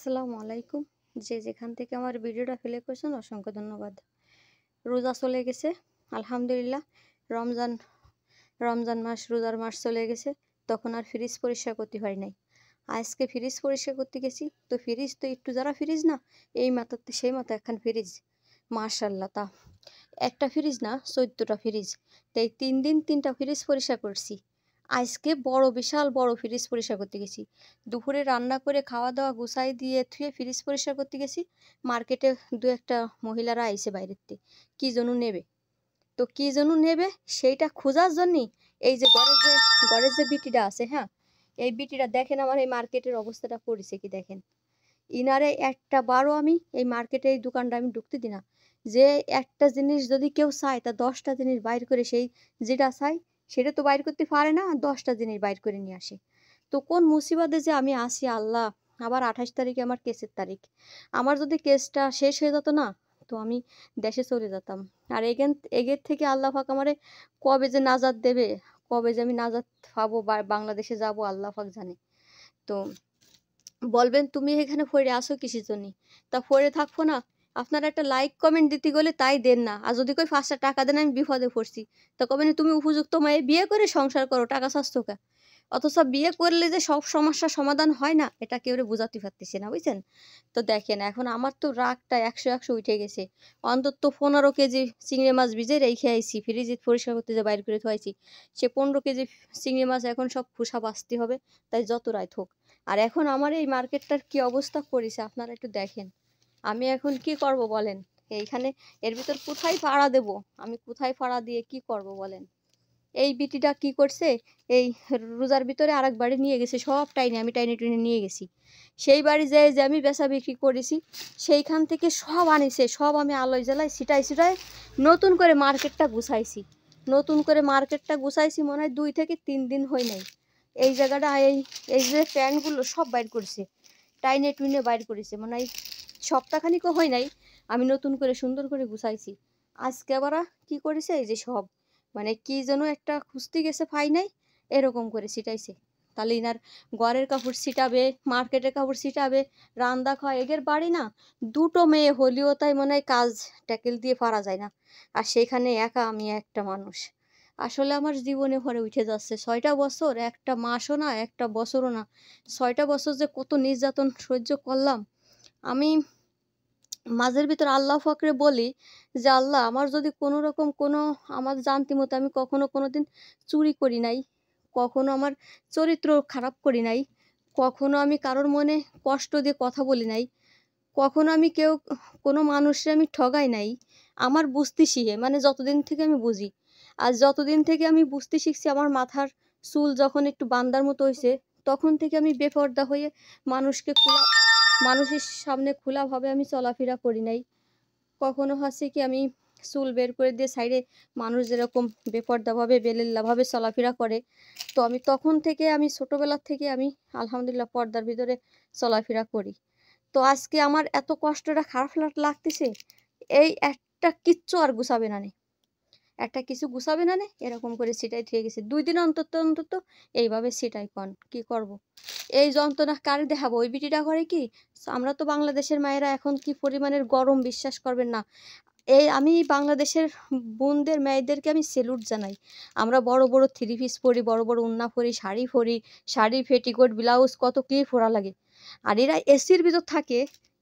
আসসালামু আলাইকুম। যে যেখান থেকে আমার ভিডিওটা প্লে করছেন অসংখ্য ধন্যবাদ। রোজা চলে গেছে, আলহামদুলিল্লাহ। রমজান রমজান মাস, রোজার মাস চলে গেছে। তখন আর ফ্রিজ পরিষ্কার করতে পারি নাই। আজকে ফ্রিজ পরিষ্কার করতে গেছি, তো ফ্রিজ তো একটু যারা ফ্রিজ না, এই মাথাতে সেই মাথা একখান ফ্রিজ, মাশাল্লাহ। তা একটা ফ্রিজ না, 14টা ফ্রিজ। তো এই 3 দিন 3টা ফ্রিজ পরিষ্কার করছি। আজকে বড়, বিশাল বড় ফ্রিজ পরিষ্কার করতে গেছি। দুপুরে রান্না করে খাওয়া দাওয়া গুছাই দিয়ে থুয়ে ফ্রিজ পরিষ্কার করতে গেছি। মার্কেটে দু একটা মহিলারা আইছে বাইরের থেকে, কি যেন নেবে। তো কি যেন নেবে সেইটা খোঁজার জন্যই এই যে ঘরের যে বিটিটা আছে, হ্যাঁ, এই বিটিটা দেখেন আমার এই মার্কেটের অবস্থাটা করেছে কি দেখেন। ইনারে একটা বারও আমি এই মার্কেটে এই দোকানটা আমি ঢুকতে দিই না। যে একটা জিনিস যদি কেউ চায় তা 10টা জিনিস বাইর করে সেই যেটা চাই সেটা তো বাইর করতে পারে না, 10টা জিনিস বাইর করে নিয়ে আসে। তো কোন মুসিবতে যে আমি আসি আল্লাহ। আবার 28 তারিখে আমার কেসের তারিখ। আমার যদি কেসটা শেষ হয়ে যেত না, তো আমি দেশে চলে যেতাম। আর এগের থেকে আল্লাহ পাক আমারে কবে যে নাজাত দেবে, কবে যে আমি নাজাত পাবো বা বাংলাদেশে যাব আল্লাহ পাক জানে। তো বলবেন তুমি এখানে পড়ে আসো কিসের জন্য? তা পড়ে থাকবো না? আপনারা একটা লাইক কমেন্ট দিতে গেলে তাই দেন না, আর যদি কই 5টা টাকা দেন আমি বিপদে পড়ছি, তা কবেন তুমি উপযুক্ত মেয়ে বিয়ে করে সংসার করো, টাকা চাচ্ছ কা? অথচ বিয়ে করলে যে সব সমস্যার সমাধান হয় না, এটা কেউ বুঝাতে পারতেছে না, বুঝছেন? তো দেখেন এখন আমার তো রাগটা 100 উঠে গেছে। অন্তত 15 কেজি চিংড়ি মাছ ভিজে রেখে আইছি, ফ্রিজে পরিষ্কার করতে যে বাইর করে থুয়াইছি। সে 15 কেজি চিংড়ি মাছ এখন সব খোসা বাছতে হবে, তাই যত রাত হোক। আর এখন আমার এই মার্কেটটার কি অবস্থা করেছে আপনারা একটু দেখেন। আমি এখন কি করব বলেন? এইখানে এর ভিতর কোথায় ফাড়া দেব? আমি কোথায় ফাড়া দিয়ে কি করব বলেন? এই বিটিটা কি করছে, এই রোজার ভিতরে আরেক বাড়ি নিয়ে গেছে, সব আমি টাইনে টুইনে নিয়ে গেছি। সেই বাড়ি যেয়ে যে আমি বেচা বিক্রি করেছি, সেইখান থেকে সব আনিছে, সব আমি আলোয় জ্বালাই ছিটাই নতুন করে মার্কেটটা গুছাইছি। নতুন করে মার্কেটটা গুছাইছি মনে হয় 2 থেকে 3 দিন হয় নাই। এই জায়গাটা এই এই যে প্যান্টগুলো সব বাইর করেছে, টাইনে টুইনে বাইর করেছে, মনে হয় সপ্তাহখানিকও হয় নাই। আমি নতুন করে সুন্দর করে গুছাইছি। আজকে আবার কি করেছে, এই যে সব মানে কি যেন একটা খুঁজতে গেছে পাই নাই, এরকম করে ছিটাইছে। তাহলে ইনার ঘরের কাপড় ছিটাবে, মার্কেটের কাপড় ছিটাবে, রান্দা খাওয়া, এগের বাড়ি না। 2টো মেয়ে হলেও তাই মনে হয় কাজ ট্যাকেল দিয়ে পারা যায় না। আর সেখানে একা আমি একটা মানুষ। আসলে আমার জীবনে ভরে উঠে যাচ্ছে 6টা বছর, একটা মাসও না, একটা বছরও না। 6টা বছর যে কত নির্যাতন সহ্য করলাম আমি। মাঝের ভিতর আল্লাহ ফাকরে বলি যে আল্লাহ আমার যদি কোনো রকম কোনো আমার জানতি মতো আমি কখনো কোনোদিন চুরি করি নাই, কখনো আমার চরিত্র খারাপ করি নাই, কখনো আমি কারোর মনে কষ্ট দিয়ে কথা বলি নাই, কখনো আমি কোনো মানুষের আমি ঠগাই নাই। আমার বুঝতে শিখে মানে যতদিন থেকে আমি বুঝি, আর যতদিন থেকে আমি বুঝতে শিখছি, আমার মাথার চুল যখন একটু বান্দার মতো হয়েছে, তখন থেকে আমি বেপর্দা হয়ে মানুষের সামনে খোলাভাবে আমি চলাফেরা করি নাই। কখনো হচ্ছে কি আমি চুল বের করে দিয়ে সাইডে মানুষ যেরকম বেপর্দাভাবে বেলেল্লাভাবে চলাফেরা করে, তো আমি তখন থেকে আমি ছোটোবেলার থেকে আমি আলহামদুলিল্লাহ পর্দার ভিতরে চলাফেরা করি। তো আজকে আমার এত কষ্টটা খারাপ লাগতেছে, এই একটা কিচ্ছু আর গুছাবে না নে, একটা কিছু গুছাবে না নে, এরকম করে সেটাই থুয়ে গেছে 2 দিন অন্তত এইভাবে সেটাই কন কি করব। এই যন্ত্রণা কারে দেখাবো? ওই বিটিটা করে কি, আমরা তো বাংলাদেশের মায়েরা এখন কি পরিমাণের গরম বিশ্বাস করবেন না। এই আমি বাংলাদেশের বোনদের মেয়েদেরকে আমি সেলুট জানাই। আমরা বড় বড় 3 পিস পরি, বড় বড় ওড়না পরি, শাড়ি পরি, শাড়ি পেটিকোট ব্লাউজ কত কি পরা লাগে। আর এরা এসির ভিতর থাকে,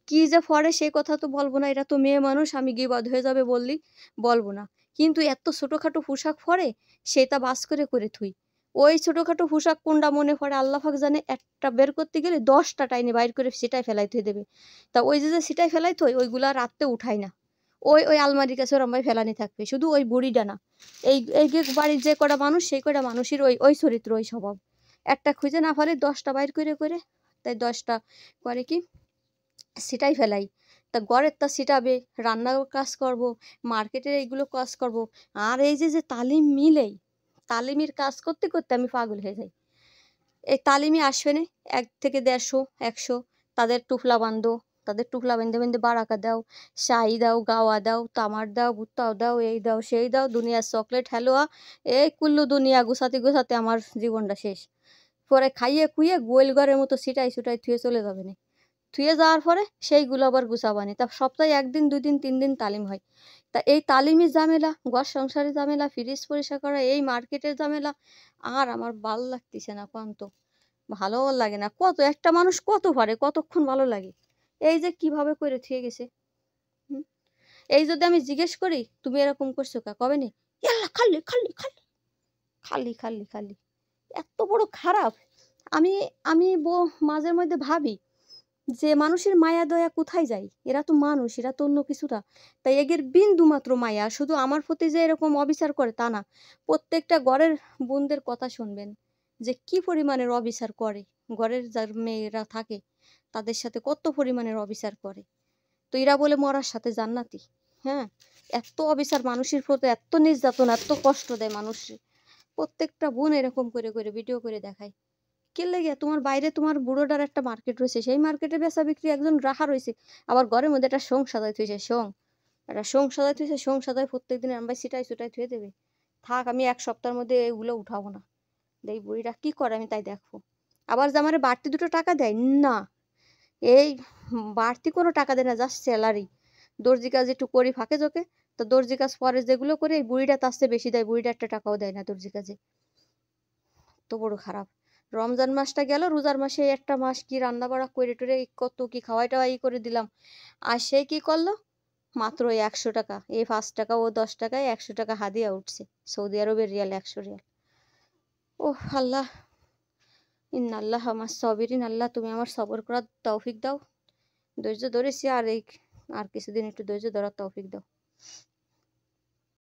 কি যে পরে সেই কথা তো বলবো না, এরা তো মেয়ে মানুষ, আমি গিবদ হয়ে যাবে বললি বলবো না। কিন্তু এত ছোটোখাটো পোশাক পরে, সেটা বাস করে করে থুই। ওই ছোটোখাটো পোশাক কোনটা মনে পড়ে আল্লাহ পাক জানে, একটা বের করতে গেলে 10টা টাইনে বাইর করে সেটাই ফেলাই থুয়ে দেবে। তা ওই যে সেটাই ফেলাই থই, ওইগুলা রাত্রে উঠাই না। ওই আলমারির কাছে ওরমভাবে ফেলানি থাকবে, শুধু ওই বুড়িটা না। এই যে বাড়ির যে কটা মানুষ, সেই কটা মানুষের ওই চরিত্র, ওই স্বভাব। একটা খুঁজে না পারে 10টা বাইর করে, তাই 10টা করে কি সেটাই ফেলাই। তা ঘরের তা ছিটাবে, রান্নার কাজ করব, মার্কেটের এইগুলো কাজ করব। আর এই যে তালিম মিলেই, তালিমের কাজ করতে করতে আমি পাগল হয়ে যাই। এই তালিমে আসবে না 1 থেকে 150 100, তাদের টুফলা বান্ধো, তাদের টুফলা বেঁধে বেঁধে বারাকা দাও, শাহি দাও, গাওয়া দাও, তামার দাও, ভুট্টাও দাও, এই দাও সেই দাও, দুনিয়ার চকলেট হালুয়া, এই কুল্লু দুনিয়া গুছাতে গুছাতে আমার জীবনটা শেষ। পরে খাইয়ে খুইয়ে গোয়াল ঘরের মতো ছিটাই ছুটাই থুয়ে চলে যাবে না। থুয়ে যাওয়ার পরে সেইগুলো আবার গুছাবানি। তা সপ্তাহে ১ দিন ২ দিন ৩ দিন তালিম হয়। তা এই তালিমি ঝামেলা, ঘর সংসারের ঝামেলা, ফ্রিজ পরিষ্কার করা, এই মার্কেটের ঝামেলা আর আমার ভাল লাগতিছে না কন তো। ভালোও লাগে না। কত একটা মানুষ কত পারে, কতক্ষণ ভালো লাগে। এই যে কিভাবে করে থুয়ে গেছে। হুম? এই যদি আমি জিজ্ঞেস করি, "তুমি এরকম করছো কা?" কবে নি? "ইয়াল্লা খাল্লি, খাল্লি, খাল্লি, খাল্লি, খাল্লি, খাল্লি।" এত বড় খারাপ। আমি আমি মাঝে মধ্যে ভাবি যে মানুষের মায়া দয়া কোথায় যায়? এরা তো মানুষ, এরা তো অন্য কিছু না। তাই এদের বিন্দুমাত্র মায়া শুধু আমার প্রতি যে এরকম অবিচার করে তা না। প্রত্যেকটা ঘরের বোনদের কথা শুনবেন যে কি পরিমাণের অবিচার করে। ঘরের যার মেয়েরা থাকে তাদের সাথে কত পরিমাণের অবিচার করে। তো এরা বলে মরার সাথে জান্নাতি। হ্যাঁ? এত অবিচার মানুষের প্রতি, এত নির্যাতন, এত কষ্ট দেয় মানুষরে। প্রত্যেকটা বোন এরকম করে ভিডিও করে দেখায়। কি লেগে তোমার বাইরে তোমার বুড়োটার একটা মার্কেট রয়েছে, সেই মার্কেটে বেচা বিক্রি একজন রাখা রয়েছে, আবার ঘরের মধ্যে একটা শং সাজাই থুইছে, একটা শং সাজাই থুইছে, শং সাজাই প্রত্যেকদিন আনবাই ছিটাই ছুটাই থুয়ে দেবে। থাক আমি ১ সপ্তাহের মধ্যে এগুলো উঠাবো না। এই বুড়িটা কি করে আমি তাই দেখবো। আবার যে আমারে বাড়তি ২ টো টাকা দেয় না, এই বাড়তি কোনো টাকা দেয় না, জাস্ট স্যালারি। দর্জি কাজ একটু করি ফাঁকে ঝোঁকে, তো দর্জি কাজ পরে যেগুলো করে এই বুড়িটা তার চেয়ে বেশি দেয়, বুড়িটা একটা টাকাও দেয় না দর্জি কাজে। এত বড় খারাপ। রমজান মাসটা গেল, রোজার মাসে এই একটা মাস কি রান্না বাড়া করে টরে কত কি খাওয়াই টাওয়াই করে দিলাম। আর সে কি করলো? মাত্র ওই ১০০ টাকা। এই ৫ টাকা ও ১০ টাকায় ১০০ টাকা হাদিয়া উঠছে। সৌদি আরবের রিয়াল, ১০০ রিয়াল। ওহ আল্লাহ! ইন্নাল্লাহা মাস সাবিরিন। আল্লাহ তুমি আমার সবর করার তৌফিক দাও। ধৈর্য ধরেছি আর কিছুদিন একটু ধৈর্য ধরার তৌফিক দাও।